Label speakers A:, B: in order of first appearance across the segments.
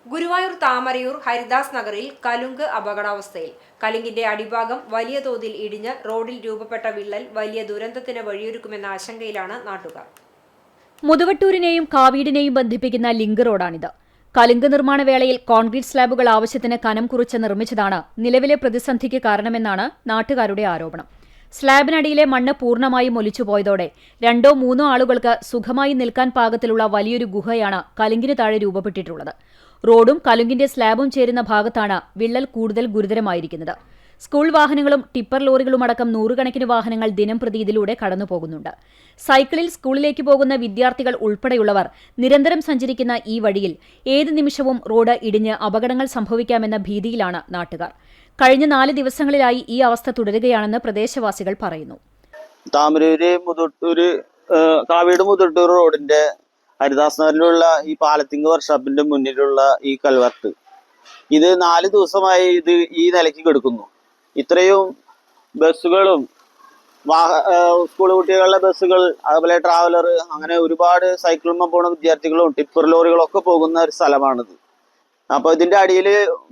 A: ഗുരുവായൂർ താമരയൂർ ഹരിദാസ് നഗറിൽ കലുങ്ക് അപകടാവസ്ഥയിൽ. കലുങ്കിന്റെ അടിഭാഗം വലിയ തോതിൽ ഇടിഞ്ഞ് റോഡിൽ രൂപപ്പെട്ട വിള്ളൽ വലിയ ദുരന്തത്തിന് വഴിയൊരുക്കുമെന്ന ആശങ്കയിലാണ് നാട്ടുകാർ.
B: മുതുവട്ടൂരിനെയും കാവീടിനെയും ബന്ധിപ്പിക്കുന്ന ലിങ്ക് റോഡാണിത്. കലുങ്ക് നിർമ്മാണ വേളയിൽ കോൺക്രീറ്റ് സ്ലാബുകൾ ആവശ്യത്തിന് കനം കുറിച്ച് നിർമ്മിച്ചതാണ് നിലവിലെ പ്രതിസന്ധിക്ക് കാരണമെന്നാണ് നാട്ടുകാരുടെ ആരോപണം. സ്ലാബിനടിയിലെ മണ്ണ് പൂർണ്ണമായും ഒലിച്ചുപോയതോടെ 2-3 ആളുകൾക്ക് സുഖമായി നിൽക്കാൻ പാകത്തിലുള്ള വലിയൊരു ഗുഹയാണ് കലുങ്കിന് താഴെ രൂപപ്പെട്ടിട്ടുള്ളത്. റോഡും കലുങ്കിന്റെ സ്ലാബും ചേരുന്ന ഭാഗത്താണ് വിള്ളൽ കൂടുതൽ ഗുരുതരമായിരിക്കുന്നത്. സ്കൂൾ വാഹനങ്ങളും ടിപ്പർ ലോറികളുമടക്കം 100 കണക്കിന് വാഹനങ്ങൾ ദിനംപ്രതി ഇതിലൂടെ കടന്നുപോകുന്നുണ്ട്. സൈക്കിളിൽ സ്കൂളിലേക്ക് പോകുന്ന വിദ്യാർത്ഥികൾ ഉൾപ്പെടെയുള്ളവർ നിരന്തരം സഞ്ചരിക്കുന്ന ഈ വഴിയിൽ ഏത് നിമിഷവും റോഡ് ഇടിഞ്ഞ് അപകടങ്ങൾ സംഭവിക്കാമെന്ന ഭീതിയിലാണ് നാട്ടുകാർ. കഴിഞ്ഞ 4 ദിവസങ്ങളിലായി ഈ അവസ്ഥ തുടരുകയാണെന്ന് പ്രദേശവാസികൾ പറയുന്നു.
C: താമരൂര് മുതുട്ടൂര് കാവീട് മുതുട്ടൂർ റോഡിന്റെ ഹരിദാസ് നഗറിലുള്ള ഈ പാലത്തിങ്ക് വർക്ക്ഷോപ്പിന്റെ മുന്നിലുള്ള ഈ കൽവർട്ട് ഇത് 4 ദിവസമായി ഈ നിലയ്ക്ക് കിടക്കുന്നു. ഇത്രയും ബസ്സുകളും സ്കൂൾ കുട്ടികളുടെ ബസ്സുകൾ, അതുപോലെ ട്രാവലർ, അങ്ങനെ ഒരുപാട് സൈക്കിളുമ്മ പോണ വിദ്യാർത്ഥികളും ടിപ്പർ ലോറികളും ഒക്കെ പോകുന്ന ഒരു സ്ഥലമാണിത്. അപ്പൊ ഇതിന്റെ അടിയിൽ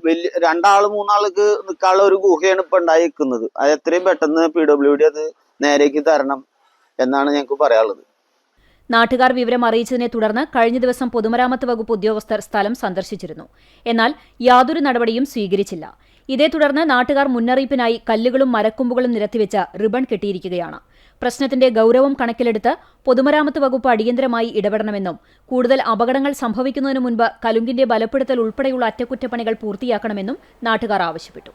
C: വലിയ 2-3 ആൾക്ക് നിൽക്കാനുള്ള ഒരു ഗുഹയാണ് ഇപ്പൊ ഉണ്ടായി നിൽക്കുന്നത്. അത് എത്രയും പെട്ടെന്ന് PWD അത് നേരേക്ക് തരണം എന്നാണ് ഞങ്ങൾക്ക് പറയാനുള്ളത്.
B: നാട്ടുകാർ വിവരം അറിയിച്ചതിനെ തുടർന്ന് കഴിഞ്ഞ ദിവസം പൊതുമരാമത്ത് വകുപ്പ് ഉദ്യോഗസ്ഥർ സ്ഥലം സന്ദർശിച്ചിരുന്നു. എന്നാൽ യാതൊരു നടപടിയും സ്വീകരിച്ചില്ല. ഇതേ തുടർന്ന് നാട്ടുകാർ മുന്നറിയിപ്പിനായി കല്ലുകളും മരക്കൊമ്പുകളും നിരത്തിവെച്ച് റിബൺ കെട്ടിയിരിക്കുകയാണ്. പ്രശ്നത്തിന്റെ ഗൌരവം കണക്കിലെടുത്ത് പൊതുമരാമത്ത് വകുപ്പ് അടിയന്തരമായി ഇടപെടണമെന്നും കൂടുതൽ അപകടങ്ങൾ സംഭവിക്കുന്നതിനു മുൻപ് കലുങ്കിന്റെ ബലപ്പെടുത്തൽ ഉൾപ്പെടെയുള്ള അറ്റകുറ്റപ്പണികൾ പൂർത്തിയാക്കണമെന്നും നാട്ടുകാർ ആവശ്യപ്പെട്ടു.